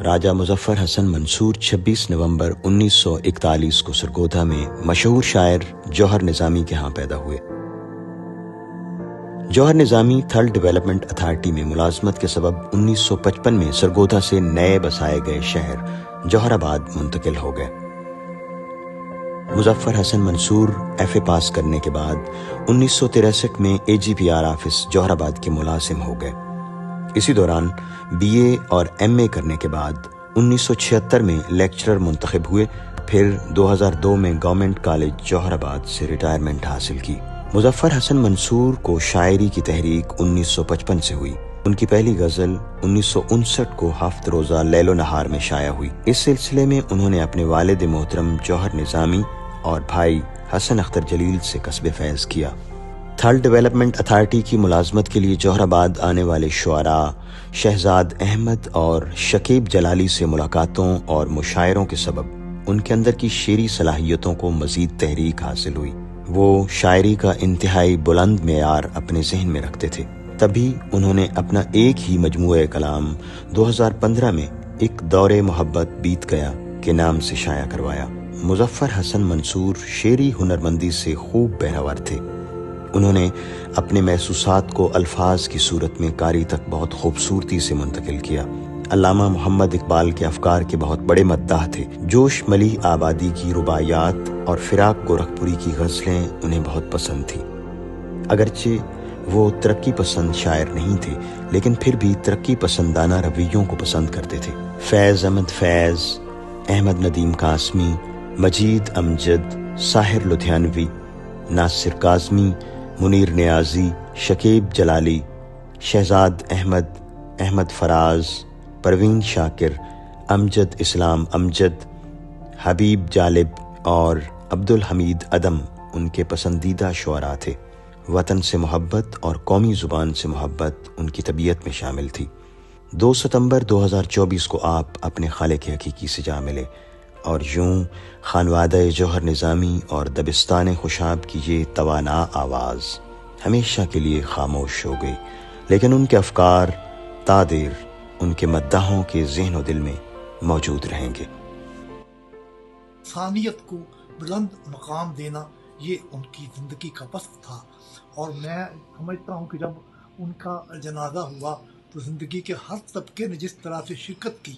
راجہ مظفر حسن منصور 26 نومبر 1941 کو سرگودا میں مشہور شاعر جوہر نظامی کے ہاں پیدا ہوئے۔ جوہر نظامی تھل ڈیولپمنٹ اتھارٹی میں ملازمت کے سبب 1955 میں سرگودا سے نئے بسائے گئے شہر جوہر آباد منتقل ہو گئے۔ مظفر حسن منصور ایف اے پاس کرنے کے بعد 1963 میں اے جی پی آر آفس جوہر آباد کے ملازم ہو گئے۔ اسی دوران بی اے اور ایم اے کرنے کے بعد 1976 میں لیکچرر منتخب ہوئے، پھر 2002 میں گورنمنٹ کالج جوہر آباد سے ریٹائرمنٹ حاصل کی۔ مظفر حسن منصور کو شاعری کی تحریک 1955 سے ہوئی۔ ان کی پہلی غزل 1959 کو ہفت روزہ لیل و نہار میں شائع ہوئی۔ اس سلسلے میں انہوں نے اپنے والد محترم جوہر نظامی اور بھائی حسن اختر جلیل سے کسب فیض کیا۔ تھل ڈیولپمنٹ اتھارٹی کی ملازمت کے لیے جوہر آباد آنے والے شعراء شہزاد احمد اور شکیب جلالی سے ملاقاتوں اور مشاعروں کے سبب ان کے اندر کی شعری صلاحیتوں کو مزید تحریک حاصل ہوئی۔ وہ شاعری کا انتہائی بلند معیار اپنے ذہن میں رکھتے تھے، تبھی انہوں نے اپنا ایک ہی مجموعہ کلام 2015 میں ایک دور محبت بیت گیا کے نام سے شائع کروایا۔ مظفر حسن منصور شعری ہنرمندی سے خوب بہرور تھے۔ انہوں نے اپنے محسوسات کو الفاظ کی صورت میں قاری تک بہت خوبصورتی سے منتقل کیا۔ علامہ محمد اقبال کے افکار کے بہت بڑے مداح تھے۔ جوش ملیح آبادی کی رباعیات اور فراق گورکھپوری کی غزلیں انہیں بہت پسند تھیں۔ اگرچہ وہ ترقی پسند شاعر نہیں تھے، لیکن پھر بھی ترقی پسندانہ رویوں کو پسند کرتے تھے۔ فیض احمد فیض، احمد ندیم قاسمی، مجید امجد، ساحر لدھیانوی، ناصر کاظمی، منیر نیازی، شکیب جلالی، شہزاد احمد، احمد فراز، پروین شاکر، امجد اسلام امجد، حبیب جالب اور عبدالحمید عدم ان کے پسندیدہ شعراء تھے۔ وطن سے محبت اور قومی زبان سے محبت ان کی طبیعت میں شامل تھی۔ 2 ستمبر 2024 کو آپ اپنے خالق حقیقی سے جا ملے، اور یوں خانوادہ جوہر نظامی اور دبستان خوشاب کی یہ توانا آواز ہمیشہ کے لیے خاموش ہو گئی، لیکن ان کے افکار تا دیر ان کے مداحوں کے ذہن و دل میں موجود رہیں گے۔ انسانیت کو بلند مقام دینا یہ ان کی زندگی کا پسند تھا، اور میں سمجھتا ہوں کہ جب ان کا جنازہ ہوا تو زندگی کے ہر طبقے نے جس طرح سے شرکت کی،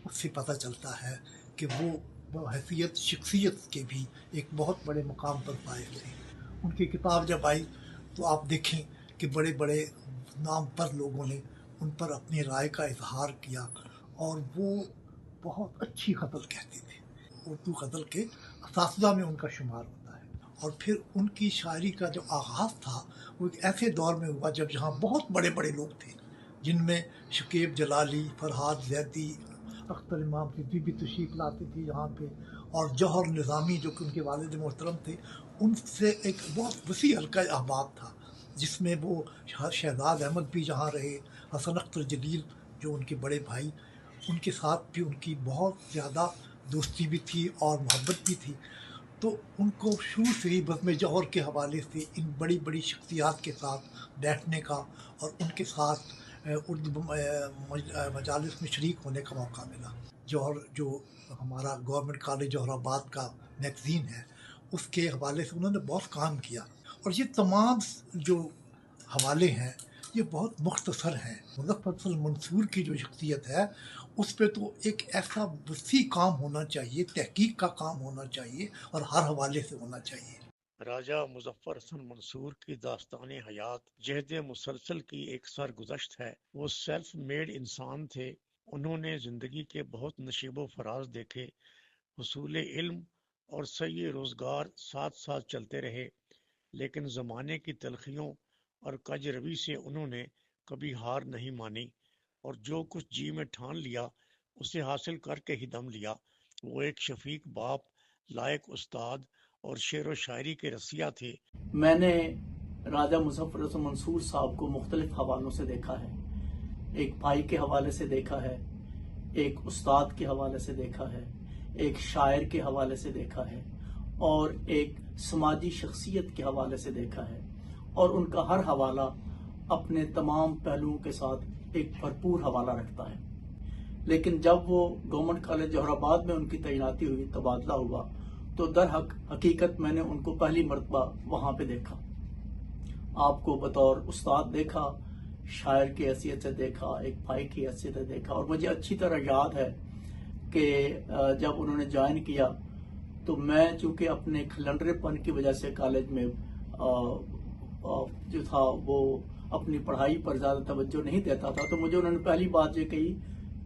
اس سے پتہ چلتا ہے کہ وہ بحیثیت شخصیت کے بھی ایک بہت بڑے مقام پر فائز تھے۔ ان کی کتاب جب آئی تو آپ دیکھیں کہ بڑے بڑے نام پر لوگوں نے ان پر اپنی رائے کا اظہار کیا، اور وہ بہت اچھی غزل کہتے تھے۔ اردو غزل کے اساتذہ میں ان کا شمار ہوتا ہے۔ اور پھر ان کی شاعری کا جو آغاز تھا وہ ایک ایسے دور میں ہوا جب جہاں بہت بڑے بڑے لوگ تھے، جن میں شکیب جلالی، فرحات زیدی، اختر امام صدیقی بھی تشریف لاتے تھے یہاں پہ، اور جوہر نظامی جو کہ ان کے والد محترم تھے، ان سے ایک بہت وسیع حلقہ احباب تھا، جس میں وہ شہزاد احمد بھی جہاں رہے، حسن اختر جلیل جو ان کے بڑے بھائی، ان کے ساتھ بھی ان کی بہت زیادہ دوستی بھی تھی اور محبت بھی تھی۔ تو ان کو شروع سے ہی بزم جوہر کے حوالے سے ان بڑی بڑی شخصیات کے ساتھ بیٹھنے کا اور ان کے ساتھ اردو مجالس میں شریک ہونے کا موقع ملا۔ جوہر جو ہمارا گورنمنٹ کالج جوہر آباد کا میگزین ہے، اس کے حوالے سے انہوں نے بہت کام کیا، اور یہ تمام جو حوالے ہیں یہ بہت مختصر ہیں۔ مظفر حسن منصور کی جو شخصیت ہے اس پہ تو ایک ایسا وسیع کام ہونا چاہیے، تحقیق کا کام ہونا چاہیے، اور ہر حوالے سے ہونا چاہیے۔ راجہ مظفر حسن منصور کی داستان حیات جہد مسلسل کی ایک سرگزشت ہے۔ وہ سیلف میڈ انسان تھے۔ انہوں نے زندگی کے بہت نشیب و فراز دیکھے، حصول علم اور سعی روزگار ساتھ ساتھ چلتے رہے، لیکن زمانے کی تلخیوں اور کج روی سے انہوں نے کبھی ہار نہیں مانی، اور جو کچھ جی میں ٹھان لیا اسے حاصل کر کے ہی دم لیا۔ وہ ایک شفیق باپ، لائق استاد اور شعر و شاعری کے رسیا تھے۔ میں نے راجہ مظفر حسن منصور صاحب کو مختلف حوالوں سے دیکھا ہے۔ ایک بھائی کے حوالے سے دیکھا ہے، ایک استاد کے حوالے سے دیکھا ہے، ایک شاعر کے حوالے سے دیکھا ہے، اور ایک سماجی شخصیت کے حوالے سے دیکھا ہے، اور ان کا ہر حوالہ اپنے تمام پہلوؤں کے ساتھ ایک بھرپور حوالہ رکھتا ہے۔ لیکن جب وہ گورنمنٹ کالج جوہر آباد میں ان کی تعیناتی ہوئی، تبادلہ ہوا، تو در حقیقت میں نے ان کو پہلی مرتبہ وہاں پہ دیکھا. آپ کو بطور استاد دیکھا، شاعر کی حیثیت سے دیکھا، ایک بھائی کی حیثیت سے دیکھا. اور مجھے اچھی طرح یاد ہے کہ جب انہوں نے جوائن کیا تو میں چونکہ اپنے کھلنڈرے پن کی وجہ سے کالج میں جو تھا وہ اپنی پڑھائی پر زیادہ توجہ نہیں دیتا تھا، تو مجھے انہوں نے پہلی بات یہ کہی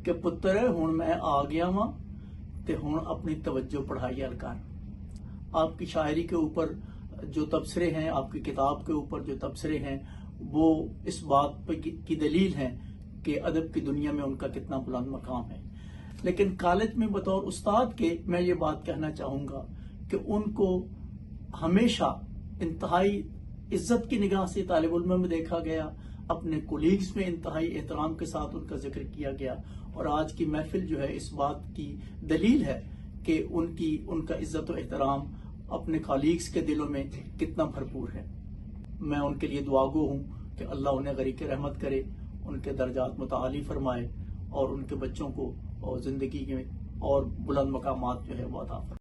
کہ پتر ہوں میں آ گیا ہاں تے ہوں اپنی توجہ پڑھائی ال کر. آپ کی شاعری کے اوپر جو تبصرے ہیں، آپ کی کتاب کے اوپر جو تبصرے ہیں، وہ اس بات کی دلیل ہیں کہ ادب کی دنیا میں ان کا کتنا بلند مقام ہے. لیکن کالج میں بطور استاد کے میں یہ بات کہنا چاہوں گا کہ ان کو ہمیشہ انتہائی عزت کی نگاہ سے طالب علموں میں دیکھا گیا، اپنے کولیگز میں انتہائی احترام کے ساتھ ان کا ذکر کیا گیا. اور آج کی محفل جو ہے اس بات کی دلیل ہے کہ ان کا عزت و احترام اپنے کالیگز کے دلوں میں کتنا بھرپور ہے. میں ان کے لیے دعاگو ہوں کہ اللہ انہیں غریق رحمت کرے، ان کے درجات متعالی فرمائے اور ان کے بچوں کو اور زندگی میں اور بلند مقامات جو ہے وہ عطا فرمائے.